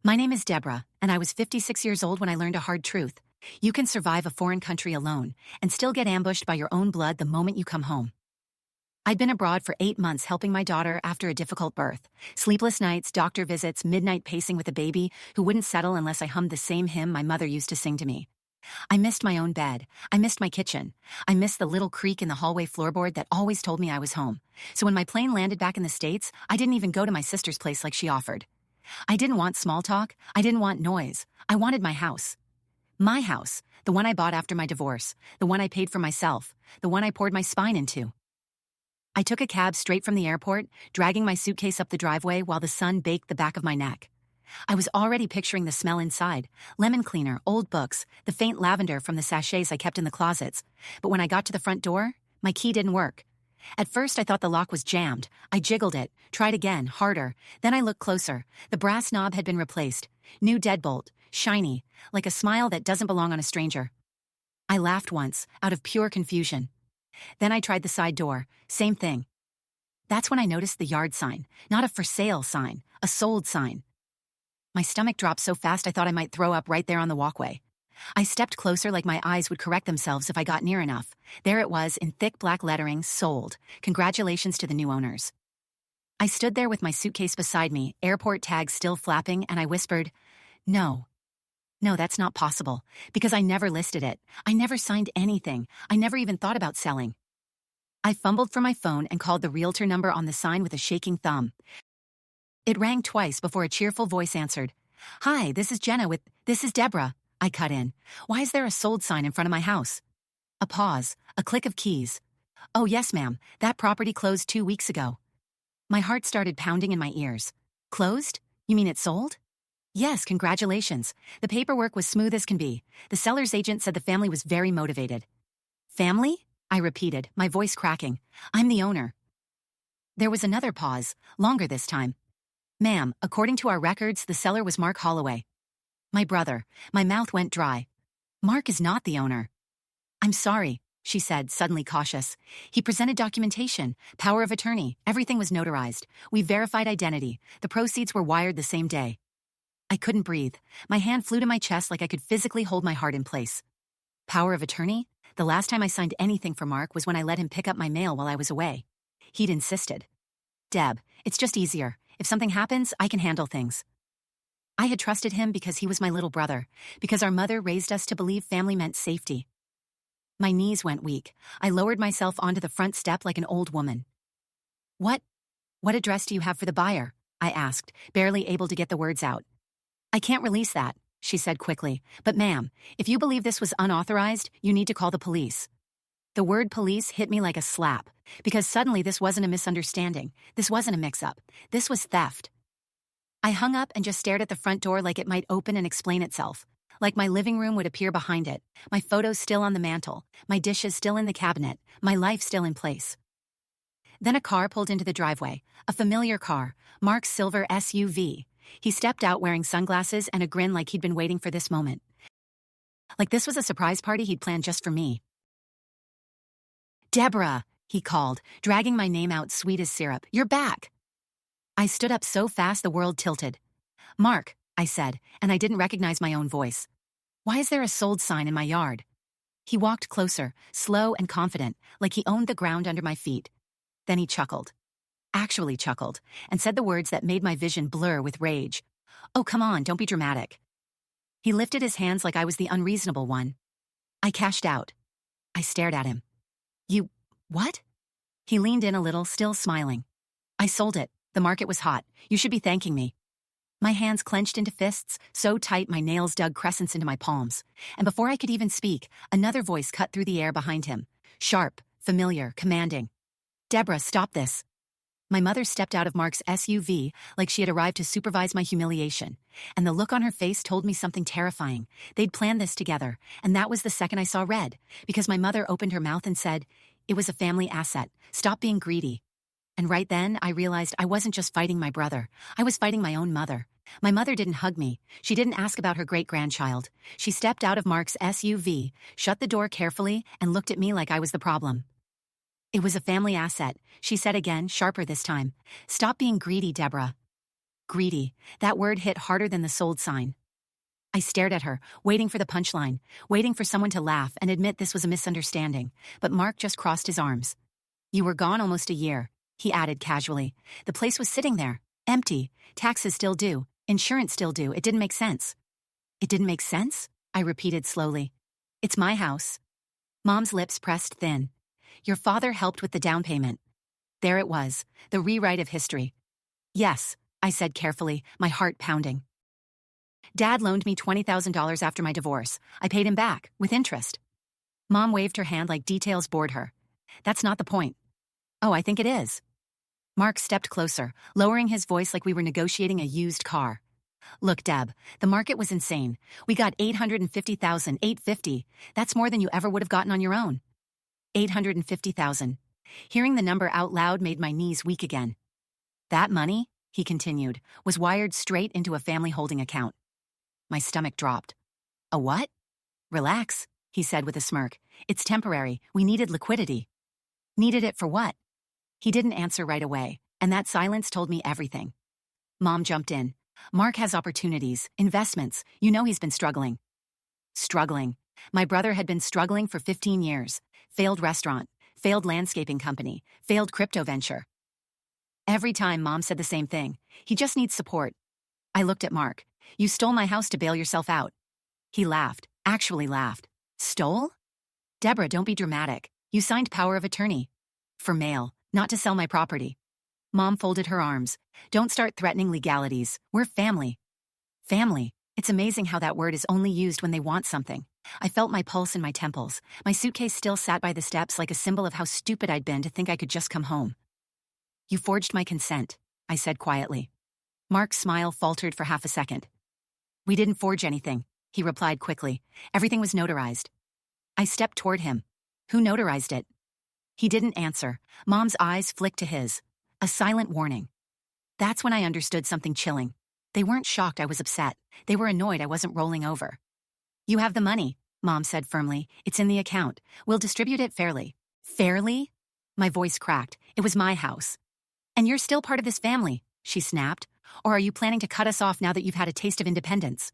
My name is Deborah, and I was 56 years old when I learned a hard truth. You can survive a foreign country alone and still get ambushed by your own blood the moment you come home. I'd been abroad for 8 months helping my daughter after a difficult birth. Sleepless nights, doctor visits, midnight pacing with a baby who wouldn't settle unless I hummed the same hymn my mother used to sing to me. I missed my own bed. I missed my kitchen. I missed the little creak in the hallway floorboard that always told me I was home. So when my plane landed back in the States, I didn't even go to my sister's place like she offered. I didn't want small talk. I didn't want noise. I wanted my house. My house, the one I bought after my divorce, the one I paid for myself, the one I poured my spine into. I took a cab straight from the airport, dragging my suitcase up the driveway while the sun baked the back of my neck. I was already picturing the smell inside: lemon cleaner, old books, the faint lavender from the sachets I kept in the closets. But when I got to the front door, my key didn't work. At first I thought the lock was jammed. I jiggled it, tried again, harder. Then I looked closer. The brass knob had been replaced. New deadbolt, shiny, like a smile that doesn't belong on a stranger. I laughed once, out of pure confusion. Then I tried the side door. Same thing. That's when I noticed the yard sign. Not a for sale sign, a sold sign. My stomach dropped so fast I thought I might throw up right there on the walkway. I stepped closer like my eyes would correct themselves if I got near enough. There it was in thick black lettering, sold. Congratulations to the new owners. I stood there with my suitcase beside me, airport tags still flapping, and I whispered, "No. No, that's not possible, because I never listed it. I never signed anything. I never even thought about selling." I fumbled for my phone and called the realtor number on the sign with a shaking thumb. It rang twice before a cheerful voice answered. "Hi, this is this is Deborah." I cut in. "Why is there a sold sign in front of my house?" A pause, a click of keys. "Oh yes, ma'am, that property closed 2 weeks ago." My heart started pounding in my ears. "Closed? You mean it sold?" "Yes, congratulations. The paperwork was smooth as can be. The seller's agent said the family was very motivated." "Family?" I repeated, my voice cracking. "I'm the owner." There was another pause, longer this time. "Ma'am, according to our records, the seller was Mark Holloway." My brother. My mouth went dry. "Mark is not the owner." "I'm sorry," she said, suddenly cautious. "He presented documentation, power of attorney, everything was notarized. We verified identity. The proceeds were wired the same day." I couldn't breathe. My hand flew to my chest like I could physically hold my heart in place. Power of attorney? The last time I signed anything for Mark was when I let him pick up my mail while I was away. He'd insisted. "Deb, it's just easier. If something happens, I can handle things." I had trusted him because he was my little brother, because our mother raised us to believe family meant safety. My knees went weak. I lowered myself onto the front step like an old woman. What address do you have for the buyer?" I asked, barely able to get the words out. "I can't release that," she said quickly. "But ma'am, if you believe this was unauthorized, you need to call the police." The word police hit me like a slap, because suddenly this wasn't a misunderstanding. This wasn't a mix-up. This was theft. I hung up and just stared at the front door like it might open and explain itself. Like my living room would appear behind it, my photos still on the mantle, my dishes still in the cabinet, my life still in place. Then a car pulled into the driveway, a familiar car, Mark's silver SUV. He stepped out wearing sunglasses and a grin like he'd been waiting for this moment. Like this was a surprise party he'd planned just for me. "Deborah," he called, dragging my name out sweet as syrup. "You're back." I stood up so fast the world tilted. "Mark," I said, and I didn't recognize my own voice. "Why is there a sold sign in my yard?" He walked closer, slow and confident, like he owned the ground under my feet. Then he chuckled. Actually chuckled, and said the words that made my vision blur with rage. "Oh, come on, don't be dramatic." He lifted his hands like I was the unreasonable one. I cashed out. I stared at him. "You, what?" He leaned in a little, still smiling. "I sold it. The market was hot. You should be thanking me." My hands clenched into fists, so tight my nails dug crescents into my palms. And before I could even speak, another voice cut through the air behind him. Sharp, familiar, commanding. "Deborah, stop this." My mother stepped out of Mark's SUV like she had arrived to supervise my humiliation, and the look on her face told me something terrifying. They'd planned this together, and that was the second I saw red, because my mother opened her mouth and said, "It was a family asset. Stop being greedy." And right then, I realized I wasn't just fighting my brother. I was fighting my own mother. My mother didn't hug me. She didn't ask about her great-grandchild. She stepped out of Mark's SUV, shut the door carefully, and looked at me like I was the problem. "It was a family asset," she said again, sharper this time. "Stop being greedy, Deborah." Greedy. That word hit harder than the sold sign. I stared at her, waiting for the punchline, waiting for someone to laugh and admit this was a misunderstanding, but Mark just crossed his arms. You were gone almost a year, he added casually. The place was sitting there, empty, taxes still due, insurance still due. It didn't make sense. It didn't make sense? I repeated slowly. It's my house. Mom's lips pressed thin. Your father helped with the down payment. There it was, the rewrite of history. Yes, I said carefully, my heart pounding. Dad loaned me $20,000 after my divorce. I paid him back, with interest. Mom waved her hand like details bored her. That's not the point. Oh, I think it is. Mark stepped closer, lowering his voice like we were negotiating a used car. Look, Deb, the market was insane. We got $850,000, $850. That's more than you ever would have gotten on your own. $850,000. Hearing the number out loud made my knees weak again. That money, he continued, was wired straight into a family holding account. My stomach dropped. A what? Relax, he said with a smirk. It's temporary. We needed liquidity. Needed it for what? He didn't answer right away, and that silence told me everything. Mom jumped in. Mark has opportunities, investments. You know he's been struggling. Struggling. My brother had been struggling for 15 years. Failed restaurant, failed landscaping company, failed crypto venture. Every time Mom said the same thing. He just needs support. I looked at Mark. You stole my house to bail yourself out. He laughed, actually laughed. Stole? Deborah, don't be dramatic. You signed power of attorney. For mail, not to sell my property. Mom folded her arms. Don't start threatening legalities. We're family. Family. It's amazing how that word is only used when they want something. I felt my pulse in my temples. My suitcase still sat by the steps like a symbol of how stupid I'd been to think I could just come home. You forged my consent, I said quietly. Mark's smile faltered for half a second. We didn't forge anything, he replied quickly. Everything was notarized. I stepped toward him. Who notarized it? He didn't answer. Mom's eyes flicked to his. A silent warning. That's when I understood something chilling. They weren't shocked I was upset. They were annoyed I wasn't rolling over. You have the money, Mom said firmly. It's in the account. We'll distribute it fairly. Fairly? My voice cracked. It was my house. And you're still part of this family, she snapped. Or are you planning to cut us off now that you've had a taste of independence?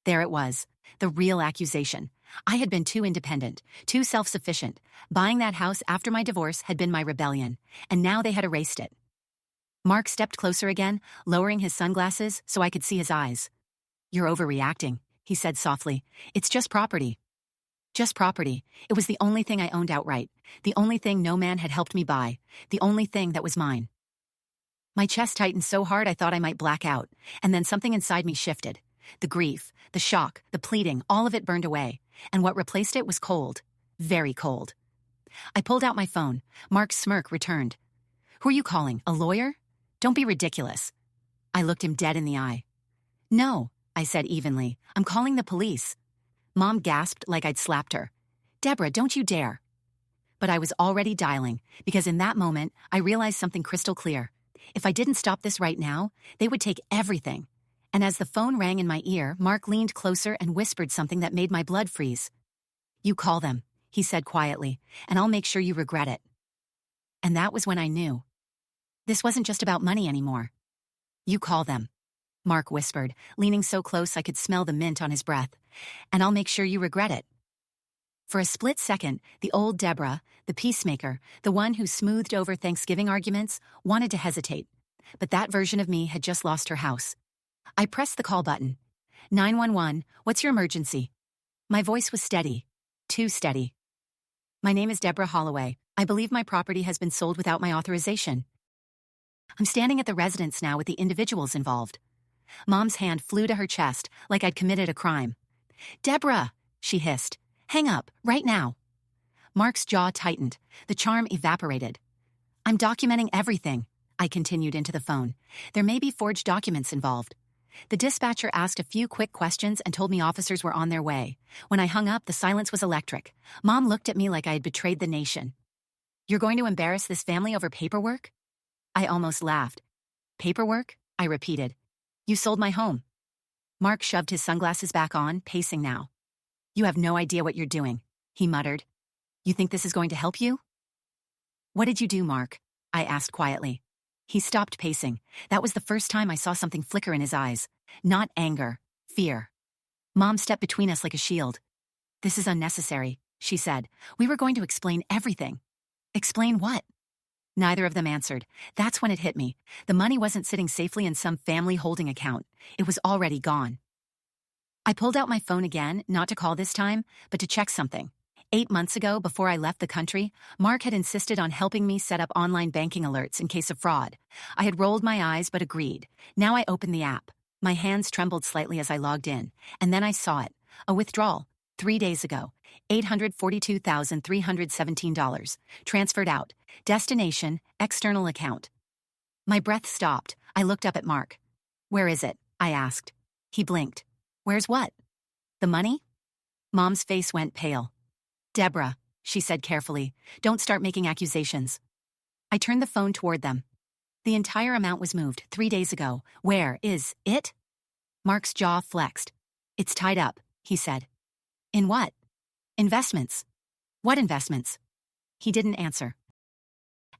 There it was, the real accusation. I had been too independent, too self-sufficient. Buying that house after my divorce had been my rebellion, and now they had erased it. Mark stepped closer again, lowering his sunglasses so I could see his eyes. You're overreacting, he said softly. It's just property. Just property. It was the only thing I owned outright, the only thing no man had helped me buy, the only thing that was mine. My chest tightened so hard I thought I might black out, and then something inside me shifted. The grief, the shock, the pleading, all of it burned away, and what replaced it was cold, very cold. I pulled out my phone. Mark's smirk returned. Who are you calling, a lawyer? Don't be ridiculous. I looked him dead in the eye. No, I said evenly. I'm calling the police. Mom gasped like I'd slapped her. Deborah, don't you dare. But I was already dialing, because in that moment, I realized something crystal clear. If I didn't stop this right now, they would take everything. And as the phone rang in my ear, Mark leaned closer and whispered something that made my blood freeze. You call them, he said quietly, and I'll make sure you regret it. And that was when I knew. This wasn't just about money anymore. You call them, Mark whispered, leaning so close I could smell the mint on his breath. And I'll make sure you regret it. For a split second, the old Deborah, the peacemaker, the one who smoothed over Thanksgiving arguments, wanted to hesitate. But that version of me had just lost her house. I pressed the call button. 911, what's your emergency? My voice was steady. Too steady. My name is Deborah Holloway. I believe my property has been sold without my authorization. I'm standing at the residence now with the individuals involved. Mom's hand flew to her chest like I'd committed a crime. Deborah, she hissed. Hang up, right now. Mark's jaw tightened. The charm evaporated. I'm documenting everything, I continued into the phone. There may be forged documents involved. The dispatcher asked a few quick questions and told me officers were on their way. When I hung up, the silence was electric. Mom looked at me like I had betrayed the nation. You're going to embarrass this family over paperwork? I almost laughed. Paperwork? I repeated. You sold my home. Mark shoved his sunglasses back on, pacing now. You have no idea what you're doing, he muttered. You think this is going to help you? What did you do, Mark? I asked quietly. He stopped pacing. That was the first time I saw something flicker in his eyes. Not anger, fear. Mom stepped between us like a shield. "This is unnecessary," she said. "We were going to explain everything." "Explain what?" Neither of them answered. That's when it hit me. The money wasn't sitting safely in some family holding account. It was already gone. I pulled out my phone again, not to call this time, but to check something. 8 months ago, before I left the country, Mark had insisted on helping me set up online banking alerts in case of fraud. I had rolled my eyes but agreed. Now I opened the app. My hands trembled slightly as I logged in, and then I saw it. A withdrawal. 3 days ago. $842,317. Transferred out. Destination, external account. My breath stopped. I looked up at Mark. "Where is it?" I asked. He blinked. "Where's what?" "The money?" Mom's face went pale. "Deborah," she said carefully, "don't start making accusations." I turned the phone toward them. "The entire amount was moved 3 days ago. Where is it?" Mark's jaw flexed. "It's tied up," he said. "In what?" "Investments." "What investments?" He didn't answer.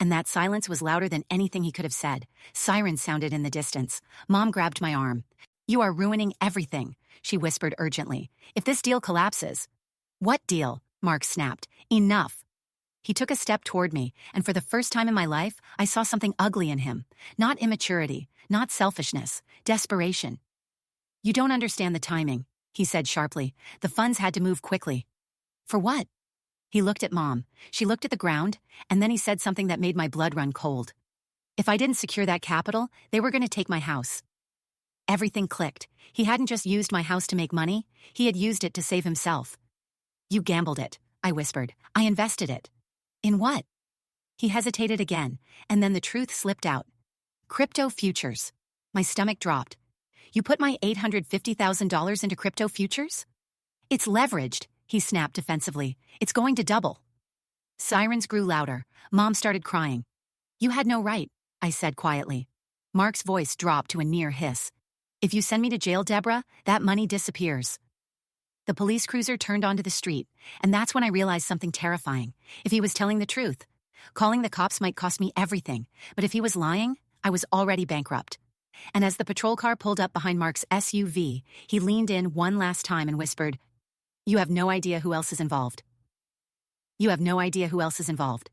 And that silence was louder than anything he could have said. Sirens sounded in the distance. Mom grabbed my arm. "You are ruining everything," she whispered urgently. "If this deal collapses—" "What deal?" Mark snapped. "Enough." He took a step toward me, and for the first time in my life, I saw something ugly in him. Not immaturity, not selfishness, desperation. "You don't understand the timing," he said sharply. "The funds had to move quickly." "For what?" He looked at Mom. She looked at the ground, and then he said something that made my blood run cold. "If I didn't secure that capital, they were going to take my house." Everything clicked. He hadn't just used my house to make money, he had used it to save himself. "You gambled it," I whispered. "I invested it." "In what?" He hesitated again, and then the truth slipped out. "Crypto futures." My stomach dropped. "You put my $850,000 into crypto futures?" "It's leveraged," he snapped defensively. "It's going to double." Sirens grew louder. Mom started crying. "You had no right," I said quietly. Mark's voice dropped to a near hiss. "If you send me to jail, Deborah, that money disappears." The police cruiser turned onto the street, and that's when I realized something terrifying. If he was telling the truth, calling the cops might cost me everything, but if he was lying, I was already bankrupt. And as the patrol car pulled up behind Mark's SUV, he leaned in one last time and whispered, "You have no idea who else is involved. You have no idea who else is involved."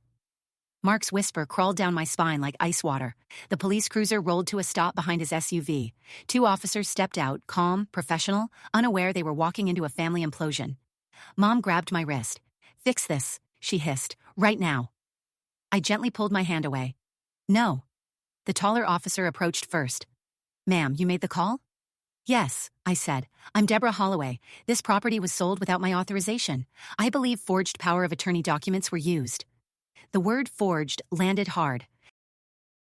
Mark's whisper crawled down my spine like ice water. The police cruiser rolled to a stop behind his SUV. 2 officers stepped out, calm, professional, unaware they were walking into a family implosion. Mom grabbed my wrist. "Fix this," she hissed, "right now." I gently pulled my hand away. "No." The taller officer approached first. "Ma'am, you made the call?" "Yes," I said. "I'm Deborah Holloway. This property was sold without my authorization. I believe forged power of attorney documents were used." The word forged landed hard.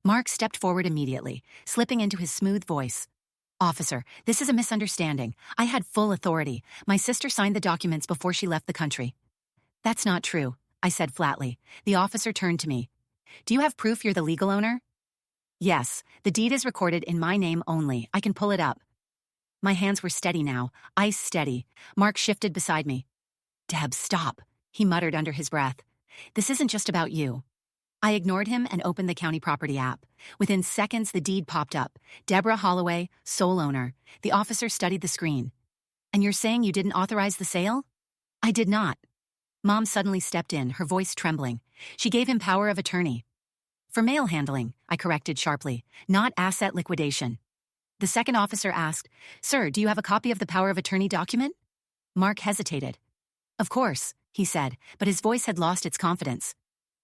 Mark stepped forward immediately, slipping into his smooth voice. "Officer, this is a misunderstanding. I had full authority. My sister signed the documents before she left the country." "That's not true," I said flatly. The officer turned to me. "Do you have proof you're the legal owner?" "Yes, the deed is recorded in my name only. I can pull it up." My hands were steady now, ice steady. Mark shifted beside me. "Deb, stop," he muttered under his breath. "This isn't just about you." I ignored him and opened the county property app. Within seconds, the deed popped up. Deborah Holloway, sole owner. The officer studied the screen. "And you're saying you didn't authorize the sale?" "I did not." Mom suddenly stepped in, her voice trembling. "She gave him power of attorney." "For mail handling," I corrected sharply, "not asset liquidation." The second officer asked, "Sir, do you have a copy of the power of attorney document?" Mark hesitated. "Of course," he said, but his voice had lost its confidence.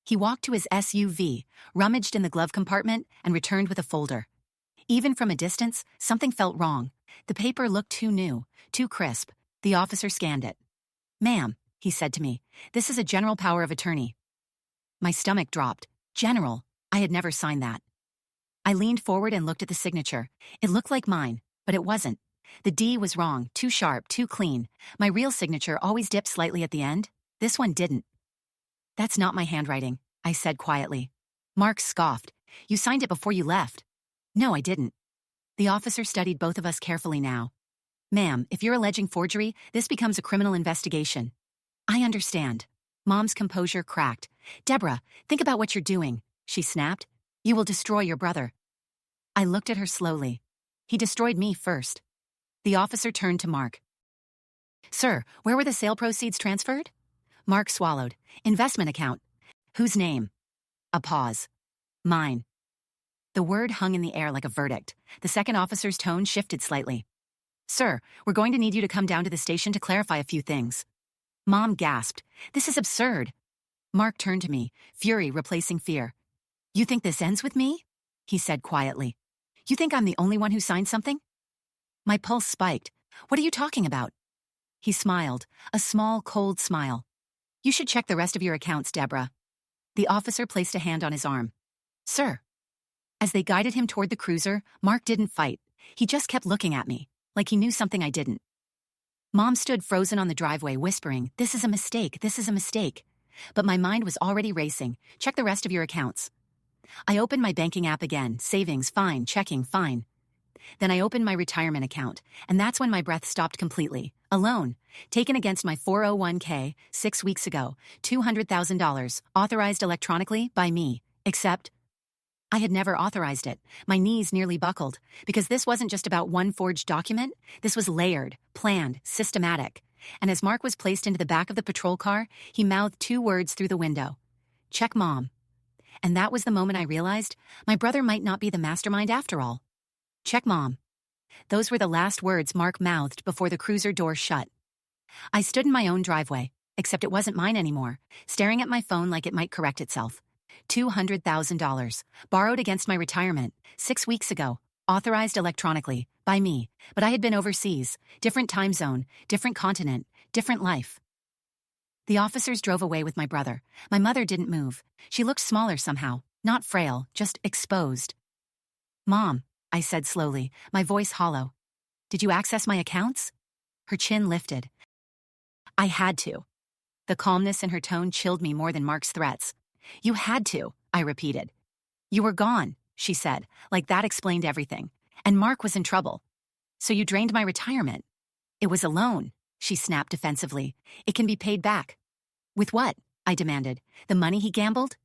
He walked to his SUV, rummaged in the glove compartment, and returned with a folder. Even from a distance, something felt wrong. The paper looked too new, too crisp. The officer scanned it. "Ma'am," he said to me, "this is a general power of attorney." My stomach dropped. General. I had never signed that. I leaned forward and looked at the signature. It looked like mine, but it wasn't. The D was wrong, too sharp, too clean. My real signature always dipped slightly at the end. This one didn't. "That's not my handwriting," I said quietly. Mark scoffed. "You signed it before you left." "No, I didn't." The officer studied both of us carefully now. "Ma'am, if you're alleging forgery, this becomes a criminal investigation." "I understand." Mom's composure cracked. "Deborah, think about what you're doing," she snapped. You will destroy your brother. I looked at her slowly. He destroyed me first. The officer turned to Mark. Sir, where were the sale proceeds transferred? Mark swallowed. Investment account. Whose name? A pause. Mine. The word hung in the air like a verdict. The second officer's tone shifted slightly. Sir, we're going to need you to come down to the station to clarify a few things. Mom gasped. This is absurd. Mark turned to me, fury replacing fear. You think this ends with me? He said quietly. You think I'm the only one who signed something? My pulse spiked. What are you talking about? He smiled, a small, cold smile. You should check the rest of your accounts, Deborah. The officer placed a hand on his arm. Sir. As they guided him toward the cruiser, Mark didn't fight. He just kept looking at me, like he knew something I didn't. Mom stood frozen on the driveway, whispering, this is a mistake, this is a mistake. But my mind was already racing. Check the rest of your accounts. I opened my banking app again, savings, fine, checking, fine. Then I opened my retirement account, and that's when my breath stopped completely. A loan, taken against my 401k 6 weeks ago, $200,000, authorized electronically by me, except I had never authorized it. My knees nearly buckled, because this wasn't just about one forged document. This was layered, planned, systematic. And as Mark was placed into the back of the patrol car, he mouthed 2 words through the window. Check, Mom. And that was the moment I realized my brother might not be the mastermind after all. Check, Mom. Those were the last words Mark mouthed before the cruiser door shut. I stood in my own driveway, except it wasn't mine anymore, staring at my phone like it might correct itself. $200,000, borrowed against my retirement, 6 weeks ago, authorized electronically, by me, but I had been overseas, different time zone, different continent, different life. The officers drove away with my brother. My mother didn't move. She looked smaller somehow, not frail, just exposed. Mom, I said slowly, my voice hollow. Did you access my accounts? Her chin lifted. I had to. The calmness in her tone chilled me more than Mark's threats. You had to, I repeated. You were gone, she said, like that explained everything. And Mark was in trouble. So you drained my retirement. It was a loan, she snapped defensively. It can be paid back. With what? I demanded. The money he gambled?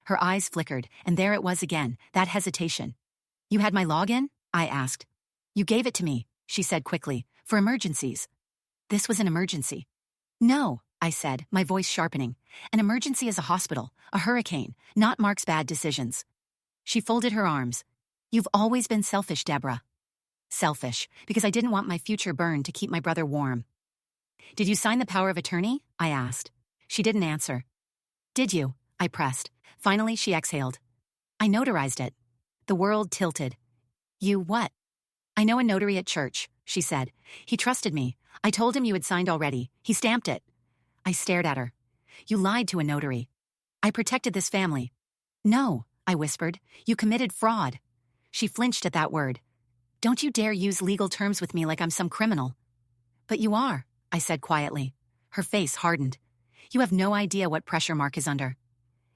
Her eyes flickered, and there it was again, that hesitation. You had my login? I asked. You gave it to me, she said quickly, for emergencies. This was an emergency. No, I said, my voice sharpening. An emergency is a hospital, a hurricane, not Mark's bad decisions. She folded her arms. You've always been selfish, Deborah. Selfish, because I didn't want my future burned to keep my brother warm. Did you sign the power of attorney? I asked. She didn't answer. Did you? I pressed. Finally, she exhaled. I notarized it. The world tilted. You what? I know a notary at church, she said. He trusted me. I told him you had signed already. He stamped it. I stared at her. You lied to a notary. I protected this family. No, I whispered. You committed fraud. She flinched at that word. Don't you dare use legal terms with me like I'm some criminal. But you are, I said quietly. Her face hardened. You have no idea what pressure Mark is under.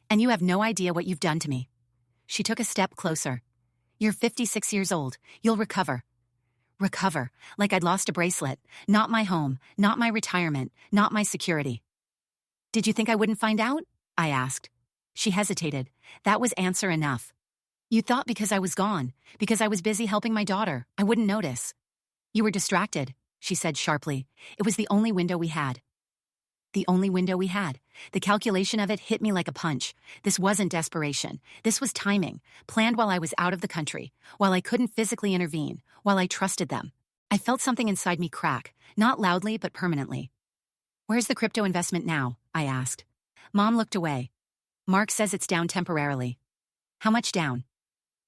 And you have no idea what you've done to me. She took a step closer. You're 56 years old. You'll recover. Recover, like I'd lost a bracelet. Not my home, not my retirement, not my security. Did you think I wouldn't find out? I asked. She hesitated. That was answer enough. You thought because I was gone, because I was busy helping my daughter, I wouldn't notice. You were distracted, she said sharply. It was the only window we had. The only window we had. The calculation of it hit me like a punch. This wasn't desperation. This was timing, planned while I was out of the country, while I couldn't physically intervene, while I trusted them. I felt something inside me crack, not loudly but permanently. Where's the crypto investment now? I asked. Mom looked away. Mark says it's down temporarily. How much down?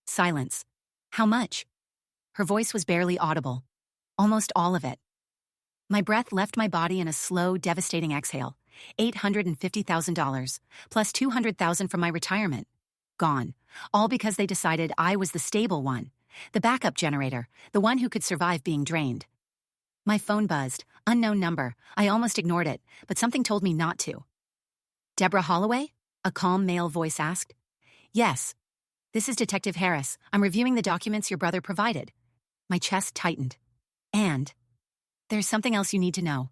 Silence. How much? Her voice was barely audible. Almost all of it. My breath left my body in a slow, devastating exhale. $850,000, plus $200,000 from my retirement. Gone. All because they decided I was the stable one, the backup generator, the one who could survive being drained. My phone buzzed. Unknown number. I almost ignored it, but something told me not to. Deborah Holloway? A calm male voice asked. Yes. This is Detective Harris. I'm reviewing the documents your brother provided. My chest tightened. And there's something else you need to know.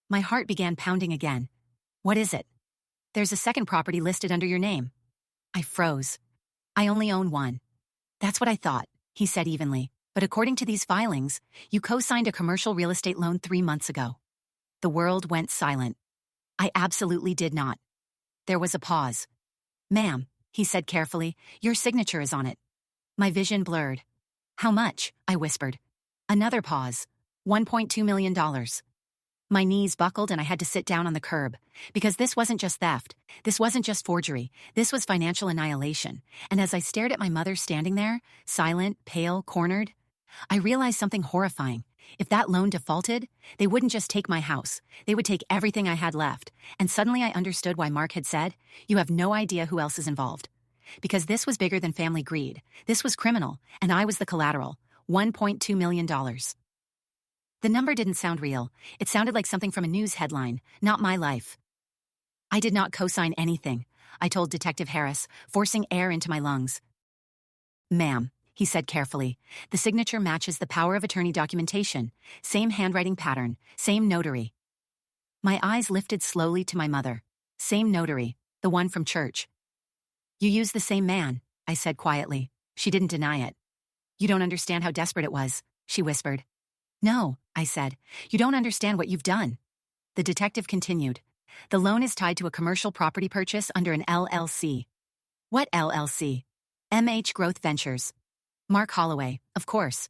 My heart began pounding again. What is it? There's a second property listed under your name. I froze. I only own one. That's what I thought, he said evenly. But according to these filings, you co-signed a commercial real estate loan 3 months ago. The world went silent. I absolutely did not. There was a pause. Ma'am, he said carefully, your signature is on it. My vision blurred. How much? I whispered. Another pause. $1.2 million. My knees buckled and I had to sit down on the curb. Because this wasn't just theft. This wasn't just forgery. This was financial annihilation. And as I stared at my mother standing there, silent, pale, cornered, I realized something horrifying. If that loan defaulted, they wouldn't just take my house. They would take everything I had left. And suddenly I understood why Mark had said, you have no idea who else is involved. Because this was bigger than family greed. This was criminal, and I was the collateral. $1.2 million. The number didn't sound real. It sounded like something from a news headline, not my life. I did not co-sign anything, I told Detective Harris, forcing air into my lungs. Ma'am, he said carefully, the signature matches the power of attorney documentation. Same handwriting pattern, same notary. My eyes lifted slowly to my mother. Same notary, the one from church. You used the same man, I said quietly. She didn't deny it. You don't understand how desperate it was, she whispered. No, I said. You don't understand what you've done. The detective continued. The loan is tied to a commercial property purchase under an LLC. What LLC? MH Growth Ventures. Mark Holloway, of course.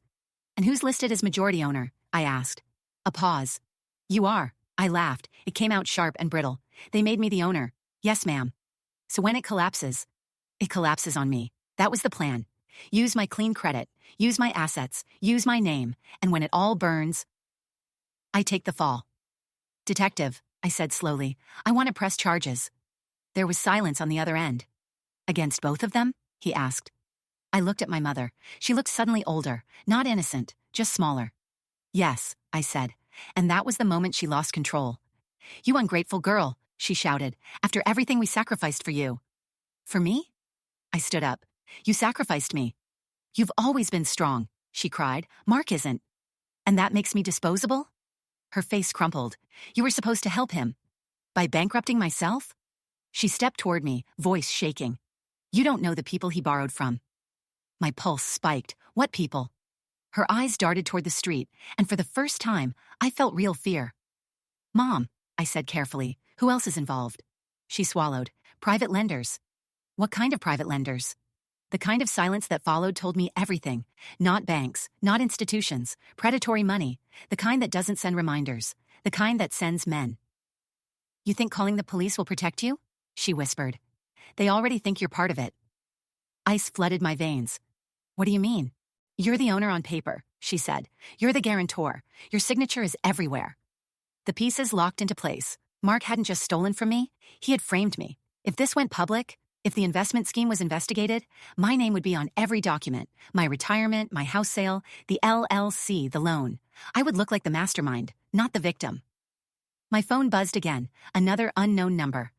And who's listed as majority owner? I asked. A pause. You are. I laughed. It came out sharp and brittle. They made me the owner. Yes, ma'am. So when it collapses on me. That was the plan. Use my clean credit, use my assets, use my name, and when it all burns, I take the fall. Detective, I said slowly, I want to press charges. There was silence on the other end. Against both of them? He asked. I looked at my mother. She looked suddenly older, not innocent, just smaller. Yes, I said, and that was the moment she lost control. You ungrateful girl, she shouted, after everything we sacrificed for you. For me? I stood up. You sacrificed me. You've always been strong, she cried. Mark isn't. And that makes me disposable? Her face crumpled. You were supposed to help him. By bankrupting myself? She stepped toward me, voice shaking. You don't know the people he borrowed from. My pulse spiked. What people? Her eyes darted toward the street, and for the first time, I felt real fear. Mom, I said carefully, who else is involved? She swallowed. Private lenders. What kind of private lenders? The kind of silence that followed told me everything. Not banks, not institutions, predatory money, the kind that doesn't send reminders, the kind that sends men. You think calling the police will protect you? She whispered. They already think you're part of it. Ice flooded my veins. What do you mean? You're the owner on paper, she said. You're the guarantor. Your signature is everywhere. The pieces locked into place. Mark hadn't just stolen from me, he had framed me. If this went public, if the investment scheme was investigated, my name would be on every document. My retirement, my house sale, the LLC, the loan. I would look like the mastermind, not the victim. My phone buzzed again, another unknown number.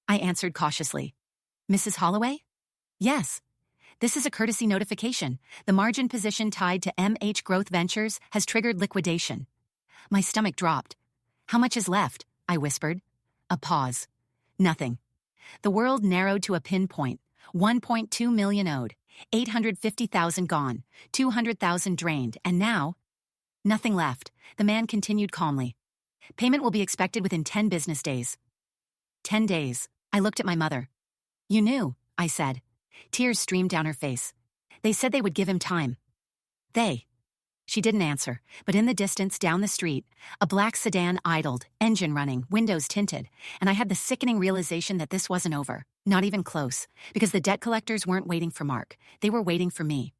I answered cautiously. Mrs. Holloway? Yes. This is a courtesy notification. The margin position tied to MH Growth Ventures has triggered liquidation. My stomach dropped. How much is left? I whispered. A pause. Nothing. The world narrowed to a pinpoint. 1.2 million owed, 850,000 gone, 200,000 drained, and now, nothing left. The man continued calmly. Payment will be expected within 10 business days. 10 days. I looked at my mother. You knew, I said. Tears streamed down her face. They said they would give him time. They. She didn't answer, but in the distance down the street, a black sedan idled, engine running, windows tinted, and I had the sickening realization that this wasn't over, not even close, because the debt collectors weren't waiting for Mark. They were waiting for me.